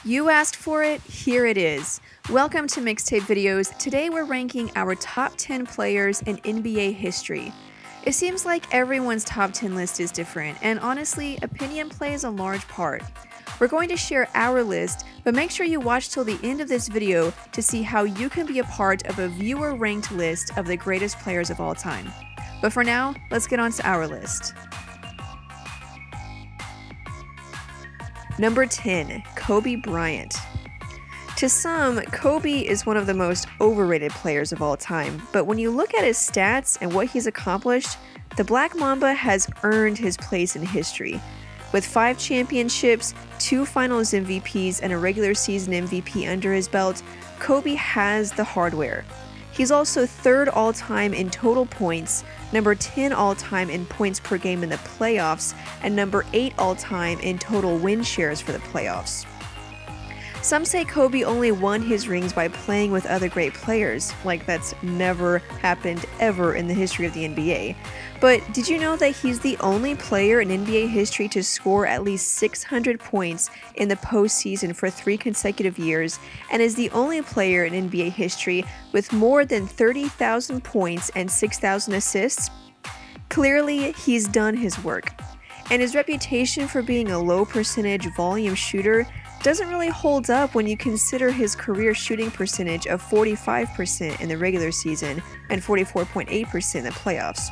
You asked for it, here it is. Welcome to Mixtape Videos. Today we're ranking our top 10 players in NBA history. It seems like everyone's top 10 list is different, and honestly, opinion plays a large part. We're going to share our list, but make sure you watch till the end of this video to see how you can be a part of a viewer-ranked list of the greatest players of all time. But for now, let's get on to our list. Number 10, Kobe Bryant. To some, Kobe is one of the most overrated players of all time, but when you look at his stats and what he's accomplished, the Black Mamba has earned his place in history. With 5 championships, 2 finals MVPs, and a regular season MVP under his belt, Kobe has the hardware. He's also 3rd all-time in total points, number 10 all-time in points per game in the playoffs, and number 8 all-time in total win shares for the playoffs. Some say Kobe only won his rings by playing with other great players, like that's never happened ever in the history of the NBA. But did you know that he's the only player in NBA history to score at least 600 points in the postseason for 3 consecutive years, and is the only player in NBA history with more than 30,000 points and 6,000 assists? Clearly, he's done his work. And his reputation for being a low percentage volume shooter doesn't really hold up when you consider his career shooting percentage of 45% in the regular season and 44.8% in the playoffs.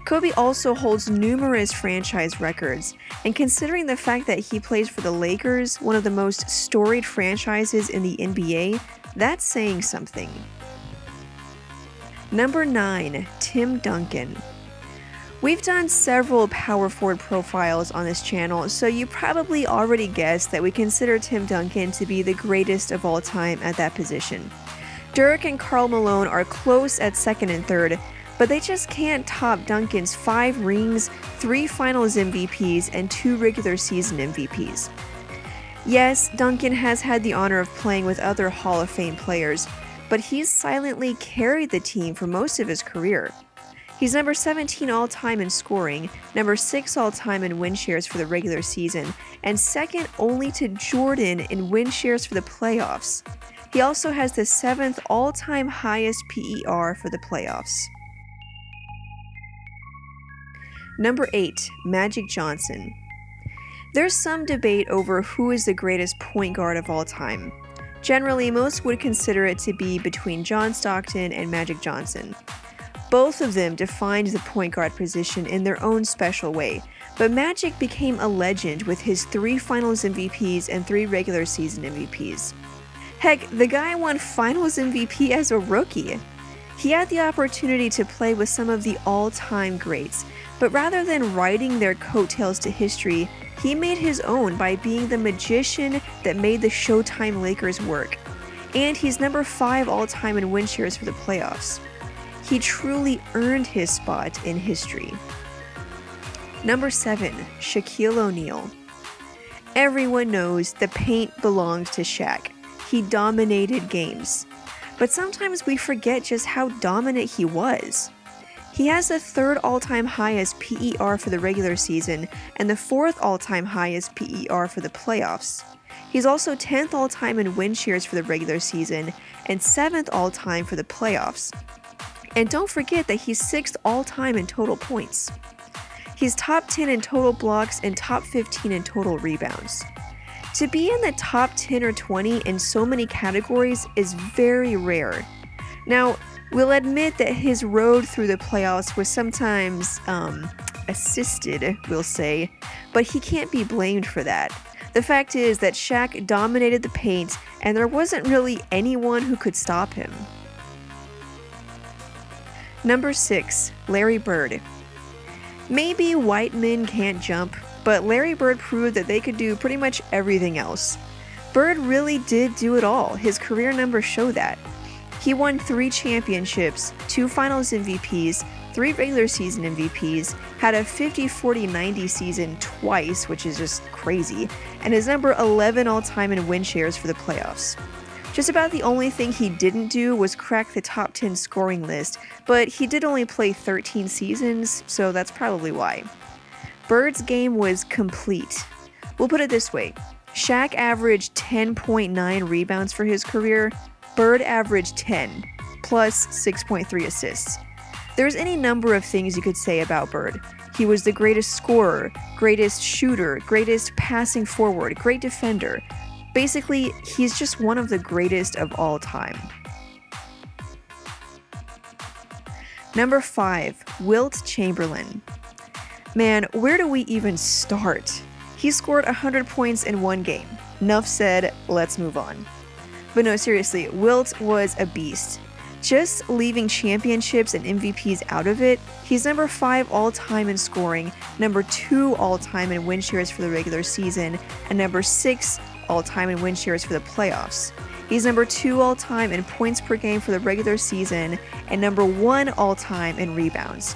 Kobe also holds numerous franchise records, and considering the fact that he plays for the Lakers, one of the most storied franchises in the NBA, that's saying something. Number 9, Tim Duncan. We've done several power forward profiles on this channel, so you probably already guessed that we consider Tim Duncan to be the greatest of all time at that position. Dirk and Karl Malone are close at 2nd and 3rd, but they just can't top Duncan's 5 rings, 3 finals MVPs, and 2 regular season MVPs. Yes, Duncan has had the honor of playing with other Hall of Fame players, but he's silently carried the team for most of his career. He's number 17 all-time in scoring, number 6 all-time in win shares for the regular season, and 2nd only to Jordan in win shares for the playoffs. He also has the 7th all-time highest PER for the playoffs. Number 8, Magic Johnson. There's some debate over who is the greatest point guard of all time. Generally, most would consider it to be between John Stockton and Magic Johnson. Both of them defined the point guard position in their own special way, but Magic became a legend with his 3 finals MVPs and 3 regular season MVPs. Heck, the guy won finals MVP as a rookie. He had the opportunity to play with some of the all-time greats, but rather than riding their coattails to history, he made his own by being the magician that made the Showtime Lakers work. And he's number 5 all-time in win shares for the playoffs. He truly earned his spot in history. Number 7, Shaquille O'Neal. Everyone knows the paint belongs to Shaq. He dominated games. But sometimes we forget just how dominant he was. He has the 3rd all-time highest PER for the regular season and the 4th all-time highest PER for the playoffs. He's also 10th all-time in win shares for the regular season and 7th all-time for the playoffs. And don't forget that he's 6th all-time in total points. He's top 10 in total blocks and top 15 in total rebounds. To be in the top 10 or 20 in so many categories is very rare. Now, we'll admit that his road through the playoffs was sometimes assisted, we'll say, but he can't be blamed for that. The fact is that Shaq dominated the paint, and there wasn't really anyone who could stop him. Number 6, Larry Bird. Maybe white men can't jump, but Larry Bird proved that they could do pretty much everything else. Bird really did do it all. His career numbers show that. He won 3 championships, 2 finals MVPs, 3 regular season MVPs, had a 50-40-90 season twice, which is just crazy, and is number 11 all-time in win shares for the playoffs. Just about the only thing he didn't do was crack the top 10 scoring list, but he did only play 13 seasons, so that's probably why. Bird's game was complete. We'll put it this way. Shaq averaged 10.9 rebounds for his career. Bird averaged 10, plus 6.3 assists. There's any number of things you could say about Bird. He was the greatest scorer, greatest shooter, greatest passing forward, great defender. Basically, he's just one of the greatest of all time. Number 5, Wilt Chamberlain. Man, where do we even start? He scored 100 points in one game. Enough said, let's move on. But no, seriously, Wilt was a beast. Just leaving championships and MVPs out of it, he's number 5 all-time in scoring, number 2 all-time in win shares for the regular season, and number 6 all-time in win shares for the playoffs. He's number 2 all-time in points per game for the regular season, and number 1 all-time in rebounds.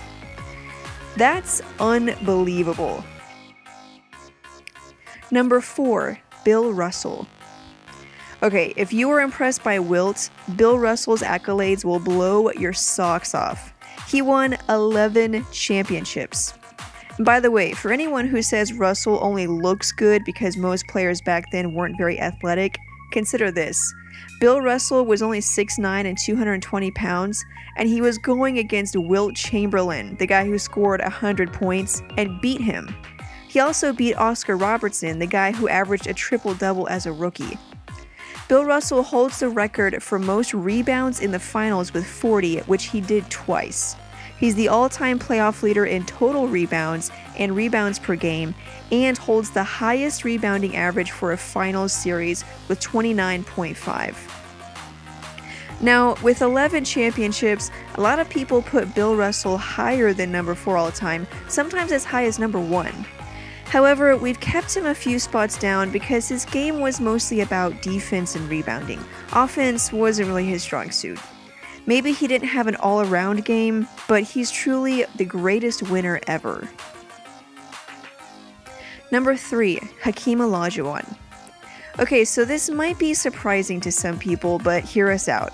That's unbelievable. Number 4, Bill Russell. Okay, if you were impressed by Wilt, Bill Russell's accolades will blow your socks off. He won 11 championships. And by the way, for anyone who says Russell only looks good because most players back then weren't very athletic, consider this. Bill Russell was only 6'9" and 220 pounds, and he was going against Wilt Chamberlain, the guy who scored 100 points, and beat him. He also beat Oscar Robertson, the guy who averaged a triple-double as a rookie. Bill Russell holds the record for most rebounds in the finals with 40, which he did twice. He's the all-time playoff leader in total rebounds and rebounds per game, and holds the highest rebounding average for a finals series with 29.5. Now, with 11 championships, a lot of people put Bill Russell higher than number 4 all-time, sometimes as high as number 1. However, we've kept him a few spots down because his game was mostly about defense and rebounding. Offense wasn't really his strong suit. Maybe he didn't have an all-around game, but he's truly the greatest winner ever. Number 3, Hakeem Olajuwon. Okay, so this might be surprising to some people, but hear us out.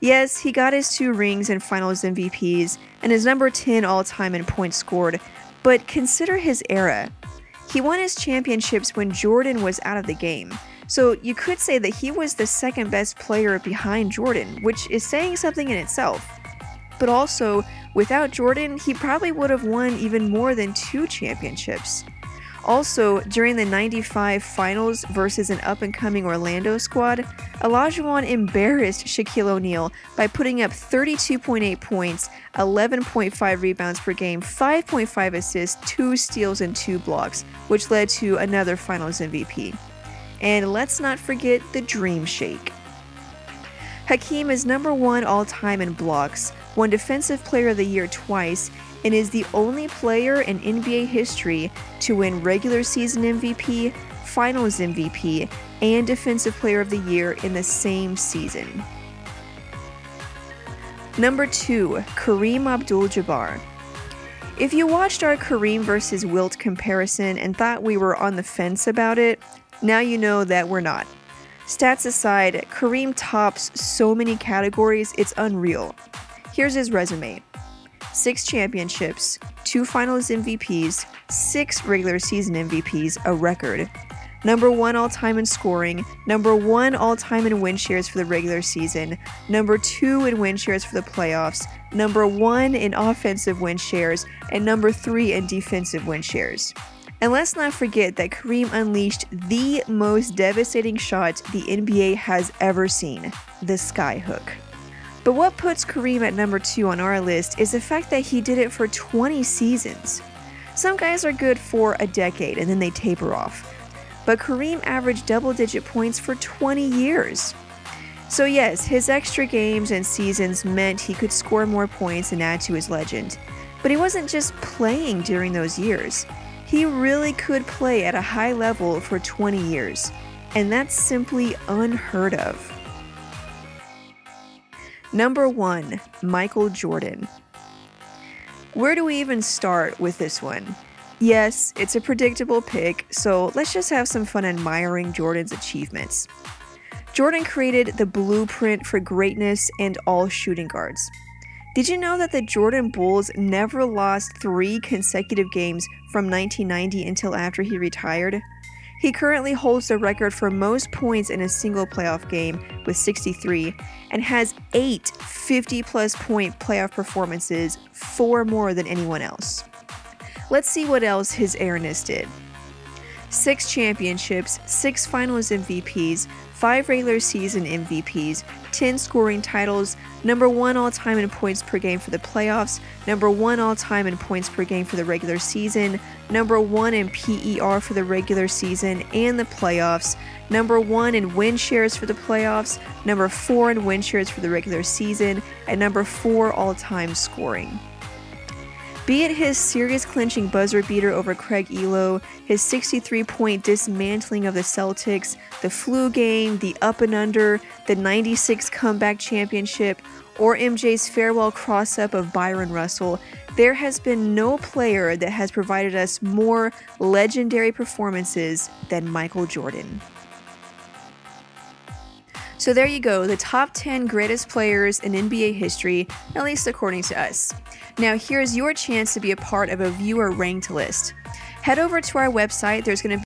Yes, he got his 2 rings and finals MVPs, and is number 10 all-time in points scored, but consider his era. He won his championships when Jordan was out of the game, so you could say that he was the second best player behind Jordan, which is saying something in itself. But also, without Jordan, he probably would have won even more than 2 championships. Also, during the '95 finals versus an up-and-coming Orlando squad, Olajuwon embarrassed Shaquille O'Neal by putting up 32.8 points, 11.5 rebounds per game, 5.5 assists, 2 steals, and 2 blocks, which led to another finals MVP. And let's not forget the Dream Shake. Hakeem is number 1 all-time in blocks, won Defensive Player of the Year twice, and is the only player in NBA history to win regular season MVP, finals MVP, and Defensive Player of the Year in the same season. Number 2, Kareem Abdul-Jabbar. If you watched our Kareem versus Wilt comparison and thought we were on the fence about it, now you know that we're not. Stats aside, Kareem tops so many categories, it's unreal. Here's his resume. 6 championships, 2 finals MVPs, 6 regular season MVPs, a record. Number 1 all-time in scoring, number 1 all-time in win shares for the regular season, number 2 in win shares for the playoffs, number 1 in offensive win shares, and number 3 in defensive win shares. And let's not forget that Kareem unleashed the most devastating shot the NBA has ever seen, the skyhook. But what puts Kareem at number 2 on our list is the fact that he did it for 20 seasons. Some guys are good for a decade and then they taper off. But Kareem averaged double-digit points for 20 years. So yes, his extra games and seasons meant he could score more points and add to his legend. But he wasn't just playing during those years. He really could play at a high level for 20 years. And that's simply unheard of. Number 1, Michael Jordan. Where do we even start with this one? Yes, it's a predictable pick, so let's just have some fun admiring Jordan's achievements. Jordan created the blueprint for greatness and all shooting guards. Did you know that the Jordan Bulls never lost 3 consecutive games from 1990 until after he retired? He currently holds the record for most points in a single playoff game with 63 and has 8 50-plus point playoff performances, 4 more than anyone else. Let's see what else His Airness did. 6 championships, 6 finals MVPs, 5 regular season MVPs, 10 scoring titles, number 1 all-time in points per game for the playoffs, number 1 all-time in points per game for the regular season, number 1 in PER for the regular season and the playoffs, number 1 in win shares for the playoffs, number 4 in win shares for the regular season, and number 4 all-time scoring. Be it his series-clinching buzzer beater over Craig Ehlo, his 63-point dismantling of the Celtics, the flu game, the up and under, the 96 comeback championship, or MJ's farewell cross-up of Byron Russell, there has been no player that has provided us more legendary performances than Michael Jordan. So there you go, the top 10 greatest players in NBA history, at least according to us. Now here's your chance to be a part of a viewer ranked list. Head over to our website, there's going to